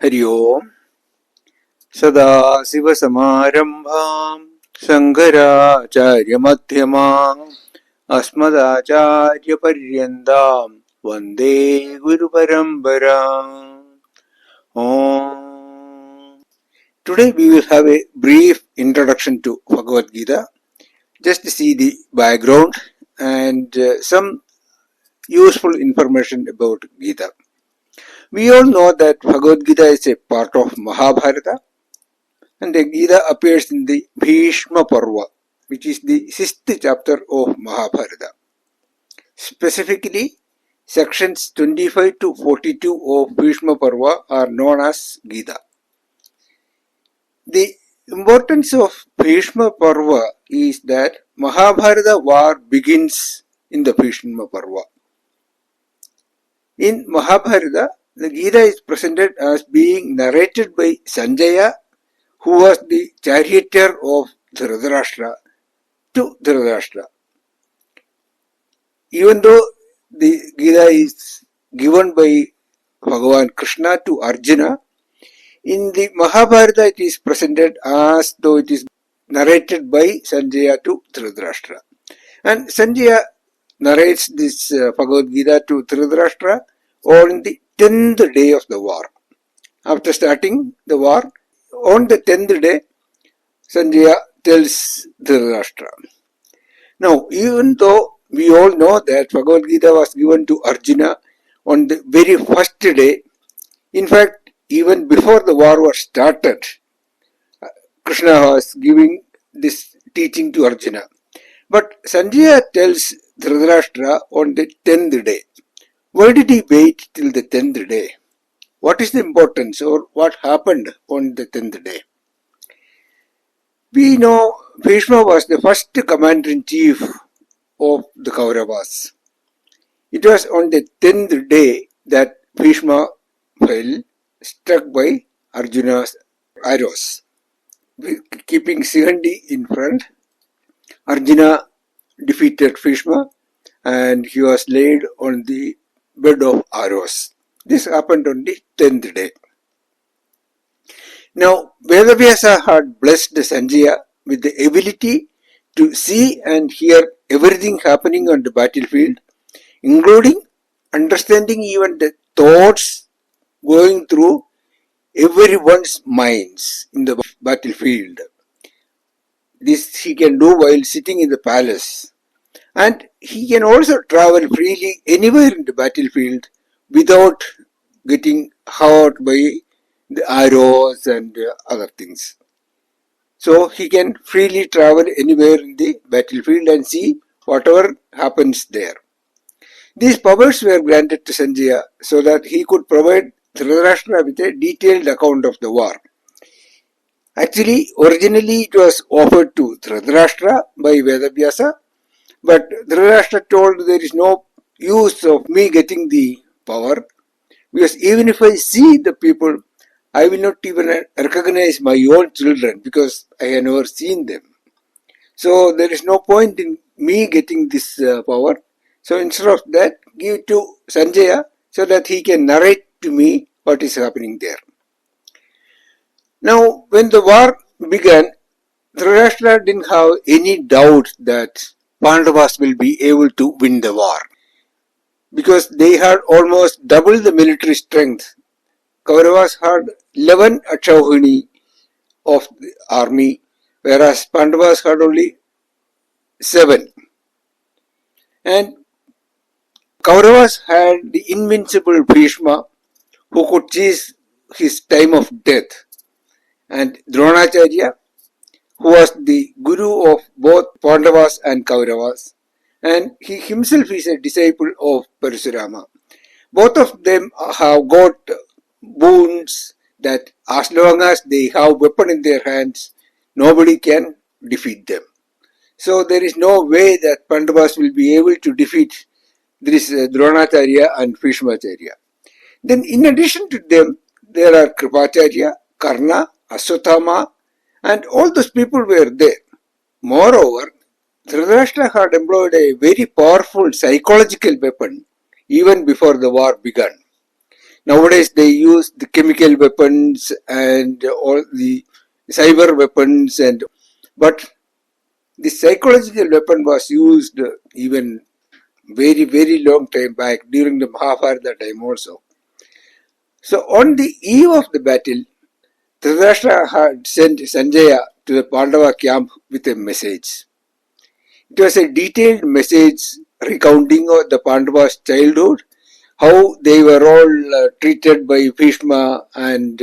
हरि ओम सदाशिवसमारम्भाम् शङ्कराचार्यमध्यमाम् अस्मदाचार्यपर्यन्ताम् वन्दे गुरुपरम्पराम्. Om. Today we will have a brief introduction to Bhagavat Gita, just to see the background and some useful information about Gita. We all know that Bhagavad Gita is a part of Mahabharata, and the Gita appears in the Bhishma Parva, which is the 6th chapter of Mahabharata. Specifically, sections 25 to 42 of Bhishma Parva are known as Gita. The importance of Bhishma Parva is that Mahabharata war begins in the Bhishma Parva. In Mahabharata, the Gita is presented as being narrated by Sanjaya, who was the charioteer of Dhritarashtra, to Dhritarashtra. Even though the Gita is given by Bhagavan Krishna to Arjuna, in the Mahabharata it is presented as though it is narrated by Sanjaya to Dhritarashtra. And Sanjaya narrates this Bhagavad Gita to Dhritarashtra on the 10th day of the war. After starting the war, on the 10th day, Sanjaya tells Dhritarashtra. Now, even though we all know that Bhagavad Gita was given to Arjuna on the very first day, in fact, even before the war was started, Krishna was giving this teaching to Arjuna. But Sanjaya tells Dhritarashtra on the 10th day. Why did he wait till the 10th day? What is the importance, or what happened on the 10th day? We know Bhishma was the first commander-in-chief of the Kauravas. It was on the 10th day that Bhishma fell, struck by Arjuna's arrows. Keeping Sihandi in front, Arjuna defeated Bhishma and he was laid on the bed of arrows. This happened on the 10th day. Now, Vedavyasa had blessed Sanjaya with the ability to see and hear everything happening on the battlefield, including understanding even the thoughts going through everyone's minds in the battlefield. This he can do while sitting in the palace. And he can also travel freely anywhere in the battlefield without getting hurt by the arrows and other things. So he can freely travel anywhere in the battlefield and see whatever happens there. These powers were granted to Sanjaya so that he could provide Dhritarashtra with a detailed account of the war. Actually, originally it was offered to Dhritarashtra by Vedavyasa, but Dhritarashtra told there is no use of me getting the power, because even if I see the people, I will not even recognize my own children because I have never seen them. So there is no point in me getting this power. So instead of that, give to Sanjaya so that he can narrate to me what is happening there. Now, when the war began, Dhritarashtra didn't have any doubt that Pandavas will be able to win the war, because they had almost double the military strength. Kauravas had 11 Achauhini of the army, whereas Pandavas had only 7. And Kauravas had the invincible Bhishma, who could choose his time of death, and Dronacharya, who was the guru of both Pandavas and Kauravas, and he himself is a disciple of Parasurama. Both of them have got boons that as long as they have weapon in their hands, nobody can defeat them. So there is no way that Pandavas will be able to defeat this Dronacharya and Bhishmacharya. Then in addition to them, there are Kripacharya, Karna, Aswathama, and all those people were there. Moreover, Dhritarashtra had employed a very powerful psychological weapon even before the war began. Nowadays they use the chemical weapons and all the cyber weapons, but the psychological weapon was used even very, very long time back during the Mahabharata time also. So on the eve of the battle, Dhritarashtra had sent Sanjaya to the Pandava camp with a message. It was a detailed message recounting of the Pandavas' childhood, how they were all treated by Bhishma and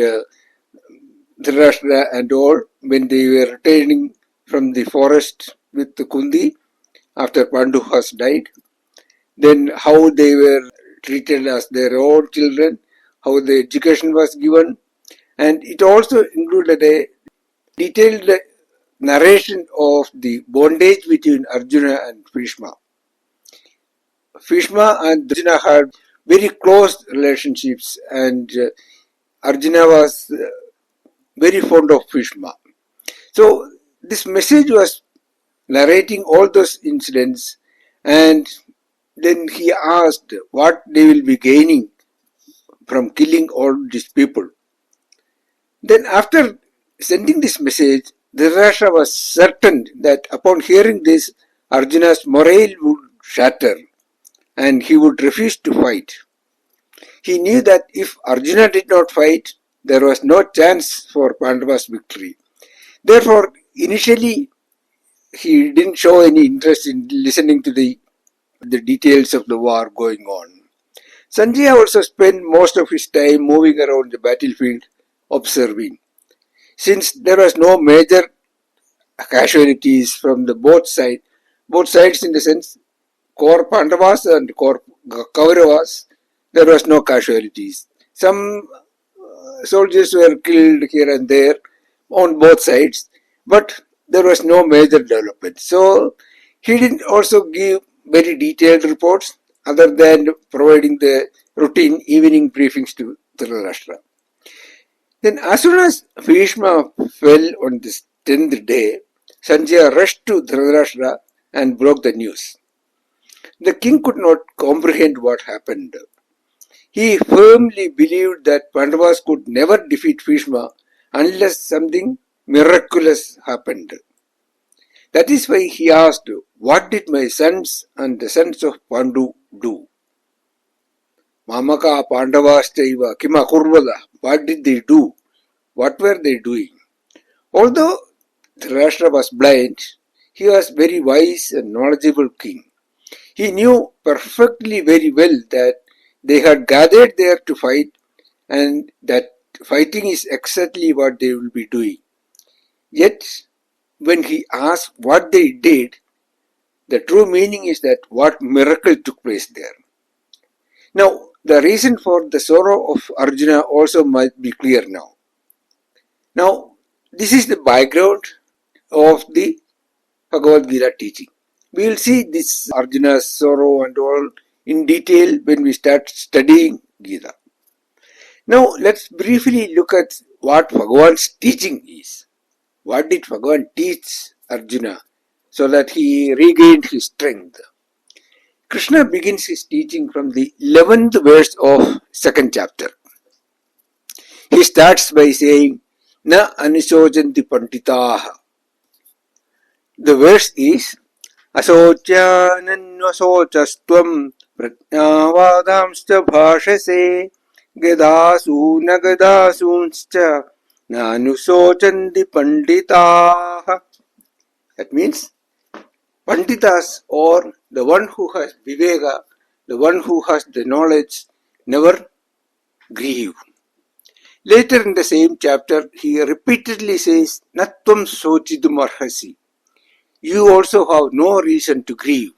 Dhritarashtra and all when they were returning from the forest with Kundi after Pandu has died. Then how they were treated as their own children, how the education was given, and it also included a detailed narration of the bondage between Arjuna and Bhishma. Bhishma and Arjuna had very close relationships, and Arjuna was very fond of Bhishma. So this message was narrating all those incidents, and then he asked what they will be gaining from killing all these people. Then after sending this message, Dhritarashtra was certain that upon hearing this, Arjuna's morale would shatter and he would refuse to fight. He knew that if Arjuna did not fight, there was no chance for Pandava's victory. Therefore, initially, he didn't show any interest in listening to the details of the war going on. Sanjaya also spent most of his time moving around the battlefield, observing. Since there was no major casualties from the both sides in the sense core Pandavas and core Kauravas, there was no casualties. Some soldiers were killed here and there on both sides, but there was no major development. So he didn't also give very detailed reports other than providing the routine evening briefings to Dhritarashtra. Then as soon as Bhishma fell on this 10th day, Sanjaya rushed to Dhritarashtra and broke the news. The king could not comprehend what happened. He firmly believed that Pandavas could never defeat Bhishma unless something miraculous happened. That is why he asked, "What did my sons and the sons of Pandu do? Mamaka Pandavastaiva Kima Kurvada." What did they do? What were they doing? Although Dhritarashtra was blind, he was very wise and knowledgeable king. He knew perfectly very well that they had gathered there to fight and that fighting is exactly what they will be doing. Yet, when he asked what they did, the true meaning is that what miracle took place there. Now, the reason for the sorrow of Arjuna also might be clear now. Now, this is the background of the Bhagavad Gita teaching. We will see this Arjuna's sorrow and all in detail when we start studying Gita. Now, let's briefly look at what Bhagavan's teaching is. What did Bhagavan teach Arjuna so that he regained his strength? Krishna begins his teaching from the 11th verse of 2nd chapter. He starts by saying, "Na anisojanti panditaha." The verse is, "Asocyananvasocastvam prajnavadamscha bhashase gadasu nagadasuncha nanusochanti panditaha." That means, Panditas, or the one who has viveka, the one who has the knowledge, never grieve. Later in the same chapter, he repeatedly says, "Natvam sochidum arhasi." You also have no reason to grieve.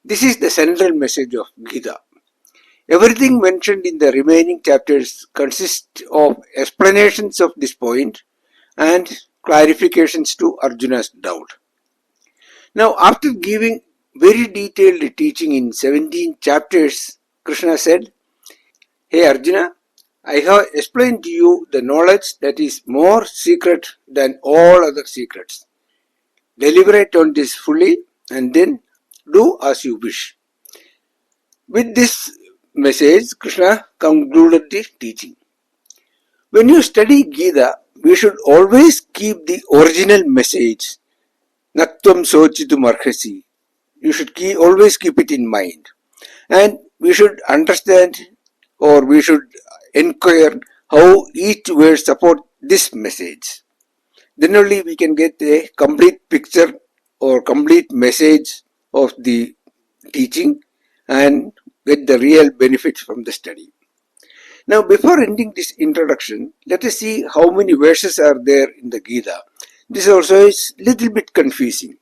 This is the central message of Gita. Everything mentioned in the remaining chapters consists of explanations of this point and clarifications to Arjuna's doubt. Now, after giving very detailed teaching in 17 chapters, Krishna said, "Hey Arjuna, I have explained to you the knowledge that is more secret than all other secrets. Deliberate on this fully and then do as you wish." With this message, Krishna concluded the teaching. When you study Gita, we should always keep the original message, Natvam Sochitum Arhasi. You should always keep it in mind. And we should understand, or we should inquire how each word support this message. Then only we can get a complete picture or complete message of the teaching and get the real benefits from the study. Now, before ending this introduction, let us see how many verses are there in the Gita. This also is little bit confusing.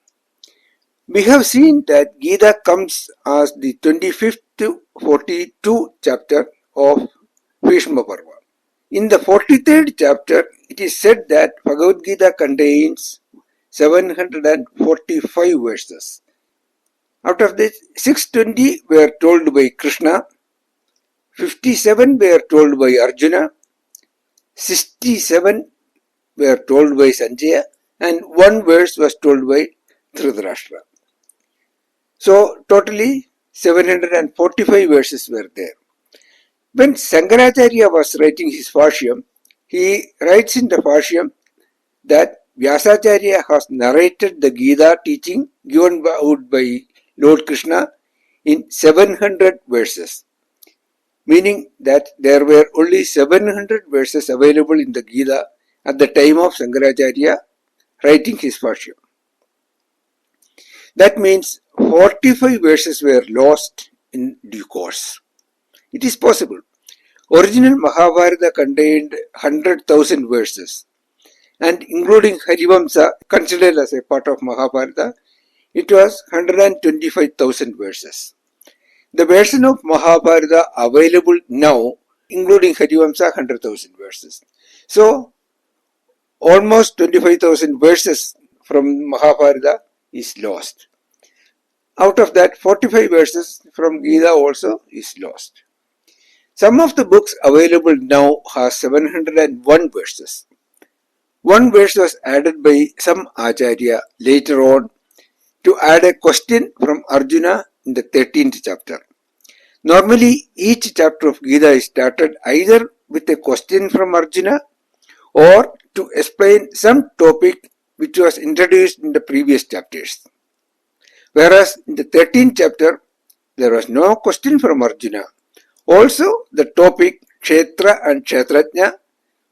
We have seen that Gita comes as the 25th to 42 chapter of Bhishma Parva. In the 43rd chapter, it is said that Bhagavad Gita contains 745 verses. Out of this, 620 were told by Krishna, 57 were told by Arjuna, 67 were told by Sanjaya, and one verse was told by Dhritarashtra. So, totally 745 verses were there. When Shankaracharya was writing his Bhashyam, he writes in the Bhashyam that Vyasacharya has narrated the Gita teaching given out by Lord Krishna in 700 verses, meaning that there were only 700 verses available in the Gita at the time of Shankaracharya writing his Bhashyam. That means 45 verses were lost in due course. It is possible. Original Mahabharata contained 100,000 verses, and including Harivamsa, considered as a part of Mahabharata, it was 125,000 verses. The version of Mahabharata available now, including Harivamsa, 100,000 verses. So, almost 25,000 verses from Mahabharata is lost. Out of that, 45 verses from Gita also is lost. Some of the books available now have 701 verses. One verse was added by some Acharya later on to add a question from Arjuna in the 13th chapter. Normally, each chapter of Gita is started either with a question from Arjuna or to explain some topic which was introduced in the previous chapters. Whereas in the 13th chapter, there was no question from Arjuna. Also, the topic Kshetra and Kshetrajna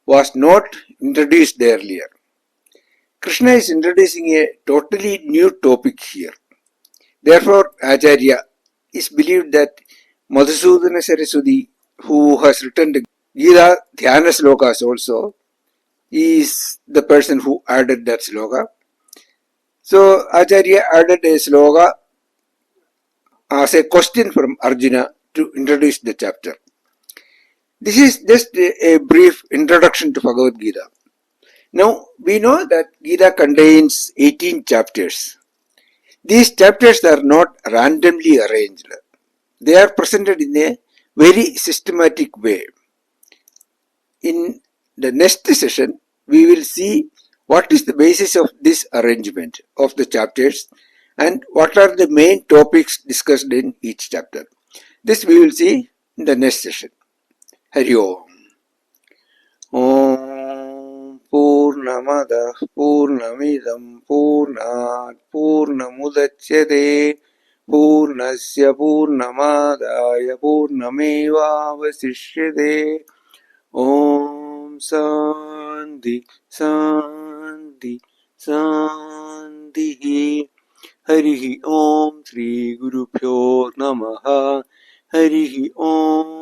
was not introduced earlier. Krishna is introducing a totally new topic here. Therefore, Acharya is believed that Madhusudana Saraswati, who has written the Gita Dhyana Slokas also, is the person who added that sloka. So, Acharya added a sloka as a question from Arjuna to introduce the chapter. This is just a brief introduction to Bhagavad Gita. Now, we know that Gita contains 18 chapters. These chapters are not randomly arranged. They are presented in a very systematic way. In the next session, we will see what is the basis of this arrangement of the chapters and what are the main topics discussed in each chapter. This we will see in the next session. Hari Om. Om Purnamada Purnamidam Purnat Purnamudachyate Purnasya Purnamadaya Purnamevavasishyate. Om Shanti Shanti Shanti. Harihi Om Shri Guru Pyo Namaha. Harihi Om.